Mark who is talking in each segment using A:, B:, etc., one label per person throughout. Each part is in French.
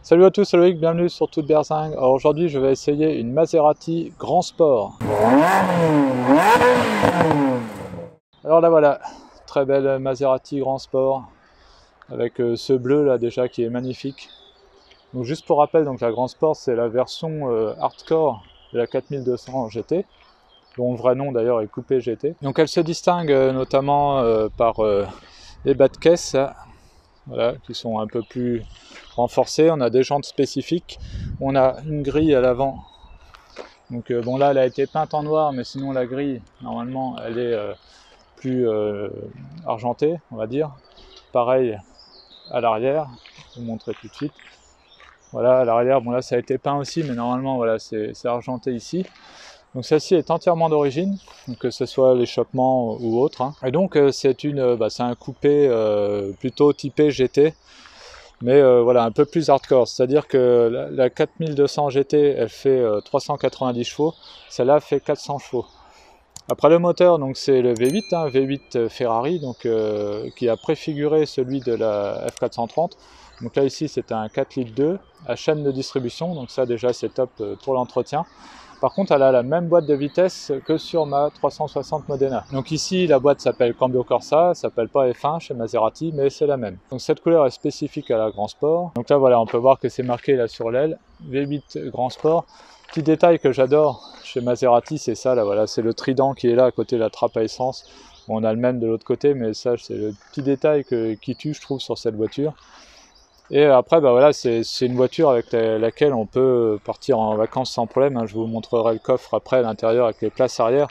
A: Salut à tous, c'est Loïc, bienvenue sur Toute Berzingue. Alors aujourd'hui je vais essayer une Maserati Grand Sport. Alors là voilà, très belle Maserati Grand Sport avec ce bleu là déjà qui est magnifique. Donc juste pour rappel, donc la Grand Sport c'est la version hardcore de la 4200 GT, dont le vrai nom d'ailleurs est Coupé GT. Donc elle se distingue notamment par les bas de caisse là, voilà, qui sont un peu plus renforcés. On a des jantes spécifiques, on a une grille à l'avant. Donc bon là elle a été peinte en noir, mais sinon la grille normalement elle est plus argentée, on va dire. Pareil à l'arrière, je vais vous montrer tout de suite. Voilà, à l'arrière, bon là ça a été peint aussi, mais normalement voilà c'est argenté ici. Donc celle-ci est entièrement d'origine, que ce soit l'échappement ou autre. Hein. Et donc c'est un coupé plutôt typé GT, mais voilà un peu plus hardcore. C'est-à-dire que la 4200 GT elle fait 390 chevaux, celle-là fait 400 chevaux. Après le moteur, donc c'est le V8, hein, V8 Ferrari, donc qui a préfiguré celui de la F430. Donc là ici c'est un 4 litres 2 à chaîne de distribution, donc ça déjà c'est top pour l'entretien. Par contre, elle a la même boîte de vitesse que sur ma 360 Modena. Donc ici, la boîte s'appelle Cambio Corsa, s'appelle pas F1 chez Maserati, mais c'est la même. Donc cette couleur est spécifique à la Grand Sport. Donc là, voilà, on peut voir que c'est marqué là sur l'aile, V8 Grand Sport. Petit détail que j'adore chez Maserati, c'est ça, là, voilà, c'est le trident qui est là à côté de la trappe à essence. Bon, on a le même de l'autre côté, mais ça, c'est le petit détail qui tue, je trouve, sur cette voiture. Et après, bah voilà, c'est une voiture avec laquelle on peut partir en vacances sans problème. Hein. Je vous montrerai le coffre après à l'intérieur avec les places arrière.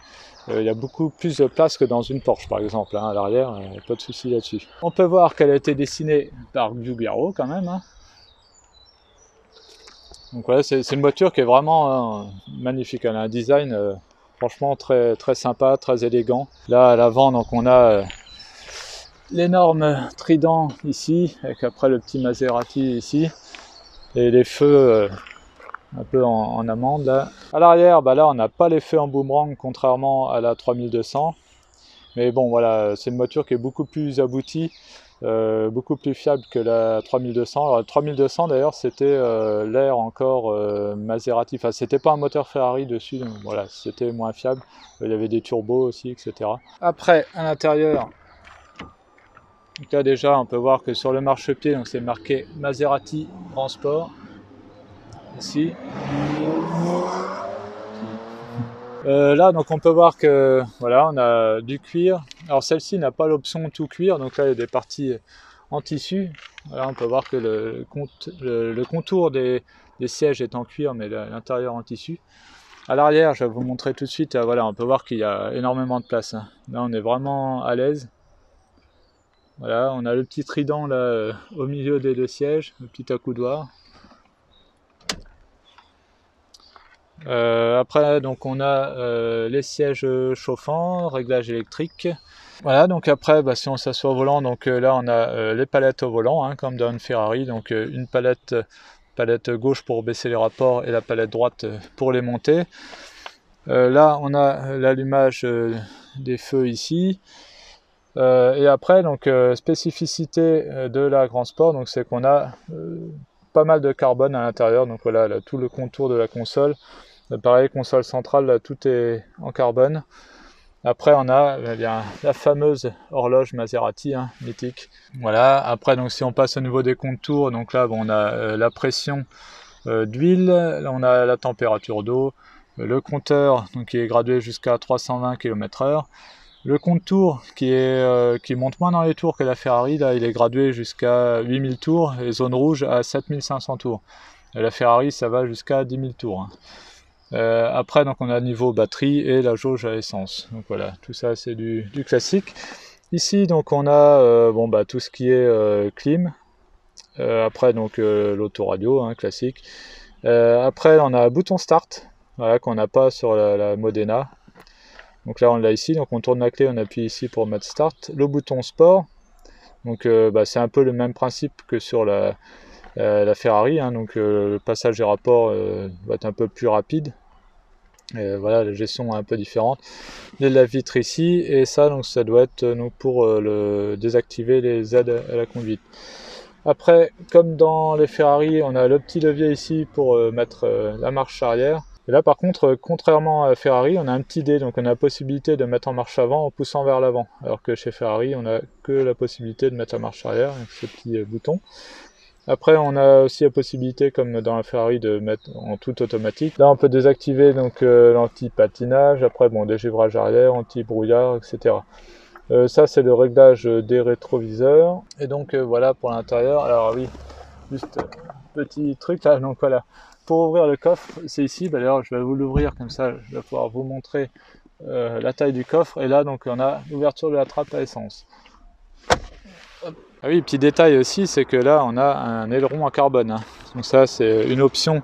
A: Il y a beaucoup plus de place que dans une Porsche par exemple. Hein, à l'arrière, pas de souci là-dessus. On peut voir qu'elle a été dessinée par Giugiaro quand même. Hein. Donc voilà, c'est une voiture qui est vraiment magnifique. Elle a un design franchement très, très sympa, très élégant. Là à l'avant, donc on a l'énorme trident ici, avec après le petit Maserati ici, et les feux un peu en amande là. À l'arrière, bah là on n'a pas les feux en boomerang contrairement à la 3200, mais bon voilà, c'est une voiture qui est beaucoup plus aboutie, beaucoup plus fiable que la 3200. Alors la 3200 d'ailleurs c'était l'air encore Maserati, enfin c'était pas un moteur Ferrari dessus, donc voilà, c'était moins fiable, il y avait des turbos aussi, etc. Après, à l'intérieur, donc là déjà on peut voir que sur le marchepied c'est marqué Maserati Grand Sport ici. Là donc on peut voir que voilà on a du cuir. Alors celle-ci n'a pas l'option tout cuir, donc là il y a des parties en tissu. Voilà, on peut voir que le contour des sièges est en cuir, mais l'intérieur en tissu. À l'arrière, je vais vous montrer tout de suite, voilà, on peut voir qu'il y a énormément de place. Hein. Là on est vraiment à l'aise. Voilà, on a le petit trident là au milieu des deux sièges, le petit accoudoir. Après, donc on a les sièges chauffants, réglage électrique. Voilà, donc après, bah, si on s'assoit au volant, donc là on a les palettes au volant, hein, comme dans une Ferrari. Donc une palette gauche pour baisser les rapports et la palette droite pour les monter. Là, on a l'allumage des feux ici. Et après, donc spécificité de la Grand Sport, donc c'est qu'on a pas mal de carbone à l'intérieur. Donc voilà, là, tout le contour de la console. Pareil, console centrale, là, tout est en carbone. Après, on a bien la fameuse horloge Maserati, hein, mythique. Voilà. Après, donc si on passe au niveau des contours, donc là, bon, on a la pression d'huile, là, on a la température d'eau, le compteur, donc qui est gradué jusqu'à 320 km/h. Le contour qui monte moins dans les tours que la Ferrari, là, il est gradué jusqu'à 8000 tours et zone rouge à 7500 tours. Et la Ferrari, ça va jusqu'à 10 000 tours. Hein. Après, donc on a le niveau batterie et la jauge à essence. Donc voilà, tout ça c'est du classique. Ici, donc on a tout ce qui est clim. Après, donc l'autoradio, hein, classique. Après, on a un bouton start, voilà, qu'on n'a pas sur la Modena. Donc là, on l'a ici. Donc on tourne la clé, on appuie ici pour mettre start. Le bouton sport. Donc c'est un peu le même principe que sur la Ferrari. Hein, donc le passage des rapports va être un peu plus rapide. Voilà, la gestion est un peu différente. Les lave-vitres ici, et ça, donc ça doit être pour désactiver les aides à la conduite. Après, comme dans les Ferrari, on a le petit levier ici pour mettre la marche arrière. Et là par contre, contrairement à Ferrari, on a un petit dé, donc on a la possibilité de mettre en marche avant en poussant vers l'avant. Alors que chez Ferrari, on n'a que la possibilité de mettre la marche arrière avec ce petit bouton. Après, on a aussi la possibilité, comme dans la Ferrari, de mettre en tout automatique. Là, on peut désactiver donc l'anti-patinage, après bon, dégivrage arrière, anti-brouillard, etc. Ça, c'est le réglage des rétroviseurs. Et donc voilà pour l'intérieur. Alors oui, juste petit truc là, donc voilà. Pour ouvrir le coffre, c'est ici, d'ailleurs je vais vous l'ouvrir comme ça, je vais pouvoir vous montrer la taille du coffre. Et là donc on a l'ouverture de la trappe à essence. Ah oui, petit détail aussi, c'est que là on a un aileron en carbone, hein. Donc ça c'est une option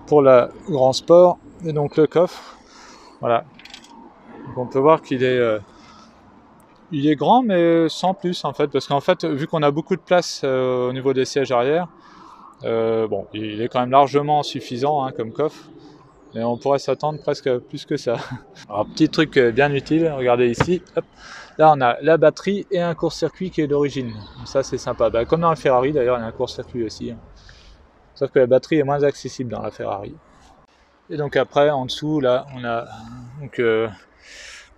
A: pour la Grand Sport. Et donc le coffre, voilà. Donc on peut voir qu'il est, il est grand mais sans plus en fait, parce qu'en fait vu qu'on a beaucoup de place au niveau des sièges arrière, bon, il est quand même largement suffisant hein, comme coffre, et on pourrait s'attendre presque à plus que ça. Alors petit truc bien utile, regardez ici, hop. Là on a la batterie et un court-circuit qui est d'origine, ça c'est sympa, bah, comme dans la Ferrari d'ailleurs il y a un court-circuit aussi, hein. Sauf que la batterie est moins accessible dans la Ferrari. Et donc après en dessous là on a donc,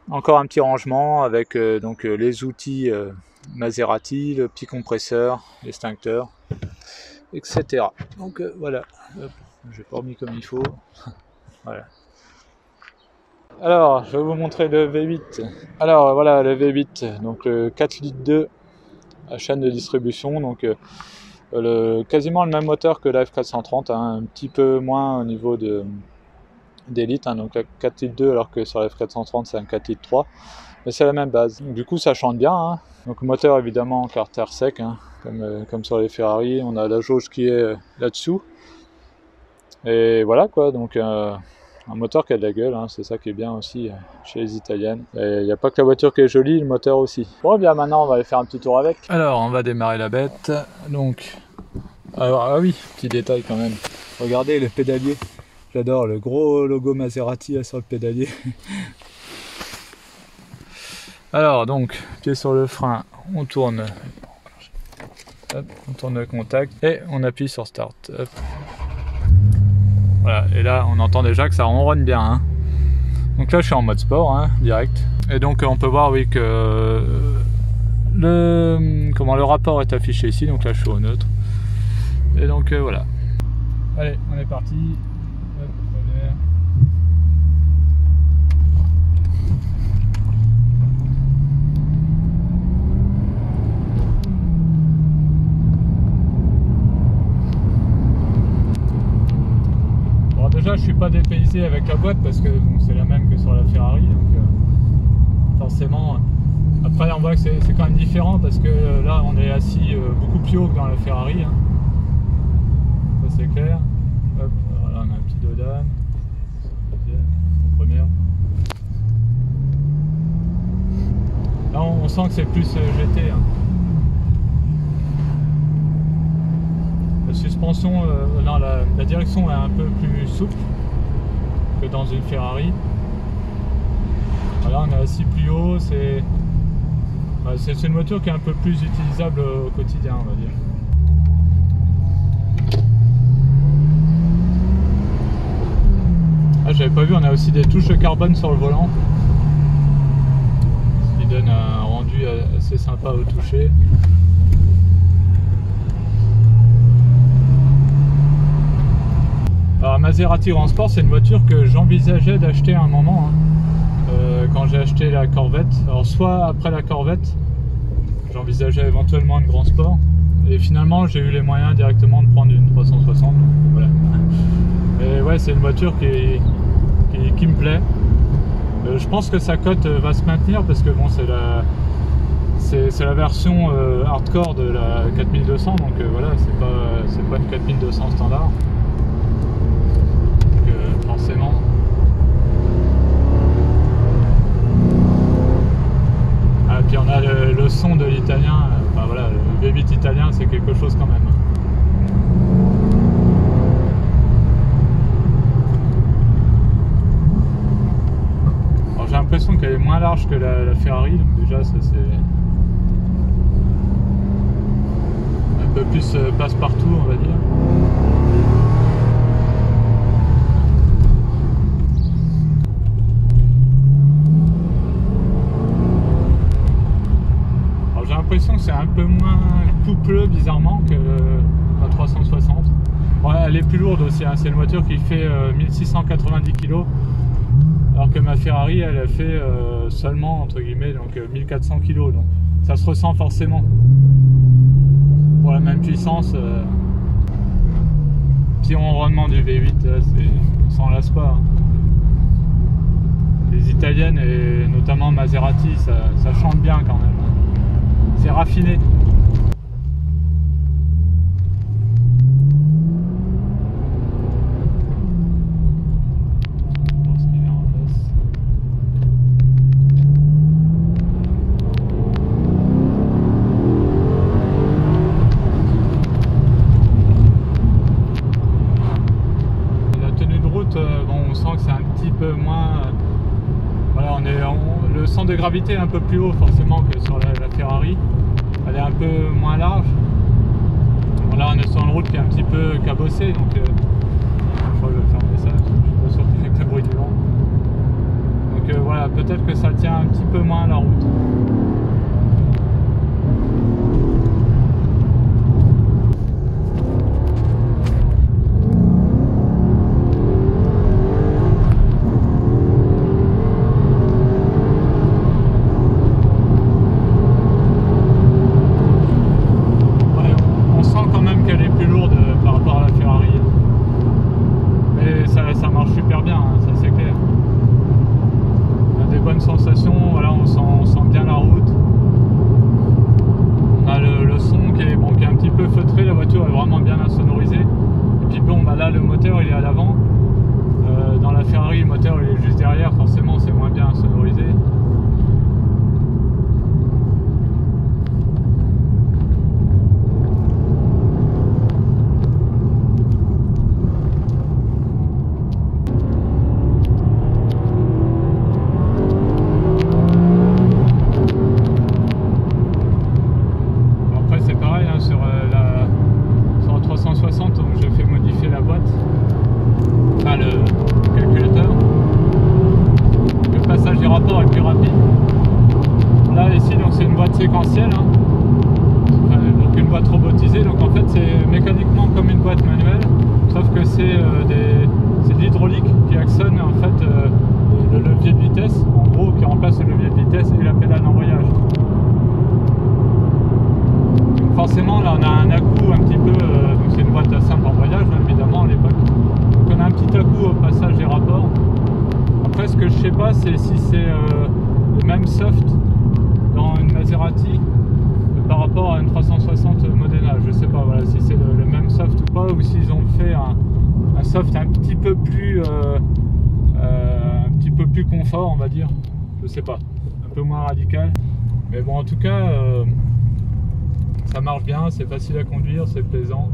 A: encore un petit rangement avec donc, les outils Maserati, le petit compresseur, l'extincteur, etc. Donc voilà, j'ai pas remis comme il faut. Voilà. Alors, je vais vous montrer le V8. Alors voilà, le V8, donc le 4 litres 2 à chaîne de distribution, donc quasiment le même moteur que la F430, hein, un petit peu moins au niveau des litres, hein, donc 4 litres 2 alors que sur la F430 c'est un 4 litres 3, mais c'est la même base. Donc, du coup ça chante bien, hein. Donc moteur évidemment en carter sec, hein, comme sur les Ferrari, on a la jauge qui est là-dessous. Et voilà quoi, donc un moteur qui a de la gueule, hein, c'est ça qui est bien aussi chez les italiennes. Il n'y a pas que la voiture qui est jolie, le moteur aussi. Bon bien maintenant on va aller faire un petit tour avec. Alors on va démarrer la bête, donc... Alors ah oui, petit détail quand même, regardez le pédalier. J'adore le gros logo Maserati là, sur le pédalier. Alors donc, pied sur le frein, on tourne. Hop, on tourne le contact et on appuie sur Start. Hop. Voilà, et là on entend déjà que ça ronronne bien, hein. Donc là je suis en mode sport, hein, direct. Et donc on peut voir oui que le rapport est affiché ici, donc là je suis au neutre. Et donc voilà. Allez, on est parti. Hop, première. Bon, déjà je suis pas dépaysé avec la boîte parce que bon, c'est la même que sur la Ferrari, donc forcément après on voit que c'est quand même différent parce que là on est assis beaucoup plus haut que dans la Ferrari, hein. Ça c'est clair. Hop, alors là on a un petit dodan, première. Là on sent que c'est plus GT, hein. La suspension, non, la direction est un peu plus souple que dans une Ferrari. Là on est assis plus haut, c'est une voiture qui est un peu plus utilisable au quotidien, on va dire. Ah, j'avais pas vu, on a aussi des touches de carbone sur le volant, ce qui donne un rendu assez sympa au toucher. Alors Maserati Grand Sport, c'est une voiture que j'envisageais d'acheter à un moment, hein. Quand j'ai acheté la Corvette, alors soit après la Corvette, j'envisageais éventuellement une Grand Sport, et finalement j'ai eu les moyens directement de prendre une 360, donc voilà. Et ouais, c'est une voiture qui me plaît. Je pense que sa cote va se maintenir parce que bon, c'est la version hardcore de la 4200, donc voilà, c'est pas une 4200 standard. Donc forcément. Ah, puis on a le son de l'italien, enfin voilà, le V8 italien c'est quelque chose quand même. Alors j'ai l'impression qu'elle est moins large que la Ferrari, donc déjà ça c'est... peu plus passe-partout, on va dire. Alors j'ai l'impression que c'est un peu moins coupleux bizarrement que la 360. Bon, elle est plus lourde aussi, hein. C'est une voiture qui fait 1690 kg, alors que ma Ferrari elle fait seulement entre guillemets donc 1400 kg, donc ça se ressent forcément. Pour la même puissance, petit ronronnement du V8, on s'en lasse pas. Les italiennes et notamment Maserati, ça chante bien quand même. C'est raffiné. On sent que c'est un petit peu moins. Voilà, le centre de gravité est un peu plus haut forcément que sur la Ferrari. Elle est un peu moins large. Voilà, on est sur une route qui est un petit peu cabossée, donc je crois que je vais fermer ça. Je suis pas sûr qu'il y ait que le bruit du vent. Donc voilà, peut-être que ça tient un petit peu moins la route. Ça marche super bien, hein, ça c'est clair. On a des bonnes sensations, voilà, on sent bien la route. On a le son qui est un petit peu feutré, la voiture est vraiment bien insonorisée. Et puis bon, là le moteur il est à l'avant. Dans la Ferrari, le moteur il est juste derrière, forcément c'est moins bien insonorisé. Je fais modifier la boîte, enfin le calculateur. Le passage des rapports est plus rapide. Là ici donc c'est une boîte séquentielle, hein. Enfin, donc une boîte robotisée, donc en fait c'est mécaniquement comme une boîte manuelle, sauf que c'est de l'hydraulique qui actionne en fait le levier de vitesse, en gros qui remplace le levier de vitesse et la pédale d'embrayage. Forcément là on a un à-coup un petit peu, donc c'est une boîte à simple embrayage hein, évidemment à l'époque, donc on a un petit à-coup au passage des rapports. Après ce que je sais pas c'est si c'est le même soft dans une Maserati par rapport à une 360 Modena, je sais pas voilà, si c'est le même soft ou pas, ou s'ils ont fait un soft un petit peu plus confort on va dire, je sais pas, un peu moins radical, mais bon en tout cas ça marche bien, c'est facile à conduire, c'est plaisant.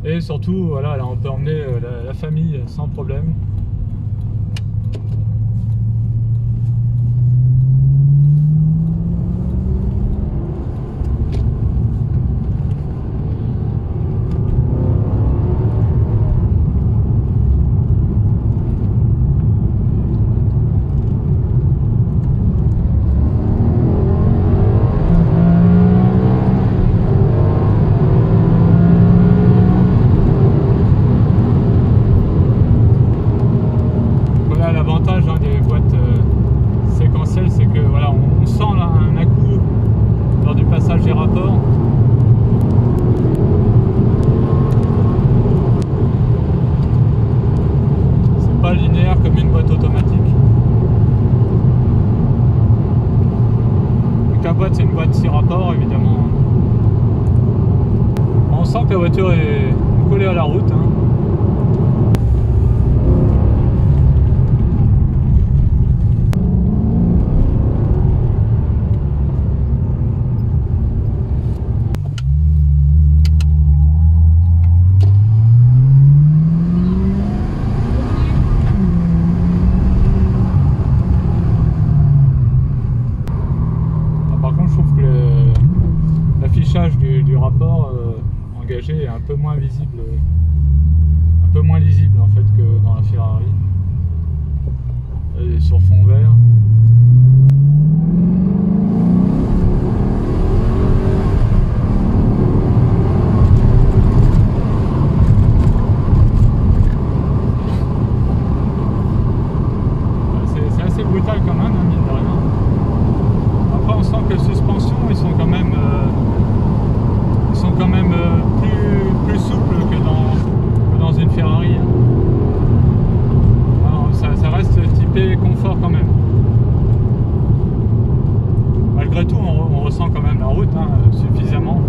A: Et surtout, voilà, là, on peut emmener la famille sans problème. L'avantage hein, des boîtes séquentielles, c'est que voilà, on sent là un à-coup lors du passage des rapports. C'est pas linéaire comme une boîte automatique. Donc la boîte c'est une boîte 6 rapports évidemment. On sent que la voiture est collée à la route. Hein. L'affichage du rapport moins visible, un peu moins lisible en fait que dans la Ferrari. Elle est sur fond vert. C'est assez brutal quand même, hein, mine de rien. Après on sent que les suspensions ils sont quand même plus souples que dans une Ferrari. Alors, ça reste typé confort quand même. Malgré tout, on ressent quand même la route hein, suffisamment.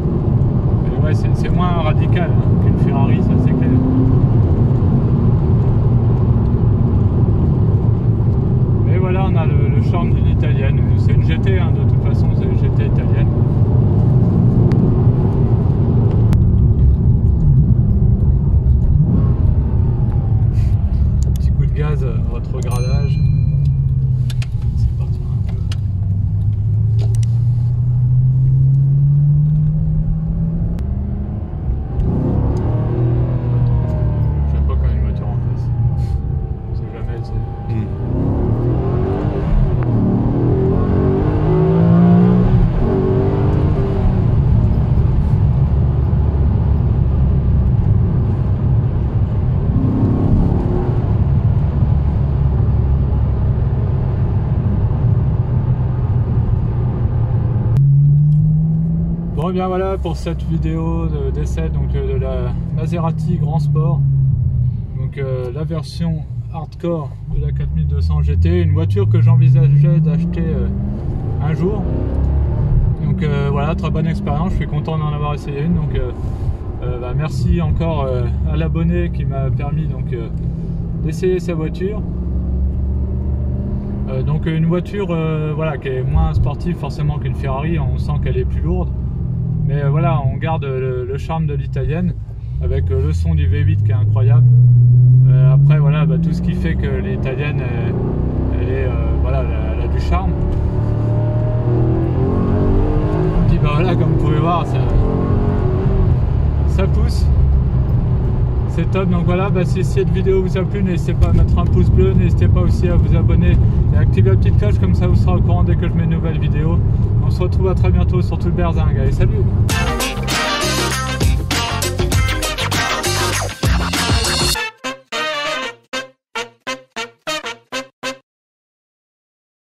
A: Mais ouais, c'est moins radical hein, qu'une Ferrari, ça c'est clair. Mais voilà, on a le charme d'une italienne. C'est une GT, hein, de toute façon, c'est une GT italienne. Gaz, rétrogradage. C'est parti un peu. J'aime pas quand il y a une voiture en face. On sait jamais, tu sais. Bon et bien voilà pour cette vidéo d'essai de la Maserati Grand Sport, donc la version hardcore de la 4200 GT, une voiture que j'envisageais d'acheter un jour. Donc voilà, très bonne expérience, je suis content d'en avoir essayé une. Donc merci encore à l'abonné qui m'a permis d'essayer sa voiture. Donc une voiture voilà, qui est moins sportive forcément qu'une Ferrari, on sent qu'elle est plus lourde. Mais voilà, on garde le charme de l'italienne avec le son du V8 qui est incroyable. Après voilà, tout ce qui fait que l'italienne voilà, elle a du charme. Et puis voilà, comme vous pouvez voir, ça pousse. C'est top. Donc voilà, si cette vidéo vous a plu, n'hésitez pas à mettre un pouce bleu, n'hésitez pas aussi à vous abonner et à activer la petite cloche, comme ça vous serez au courant dès que je mets une nouvelle vidéo. On se retrouve à très bientôt sur tout le Berzingue. Allez, salut!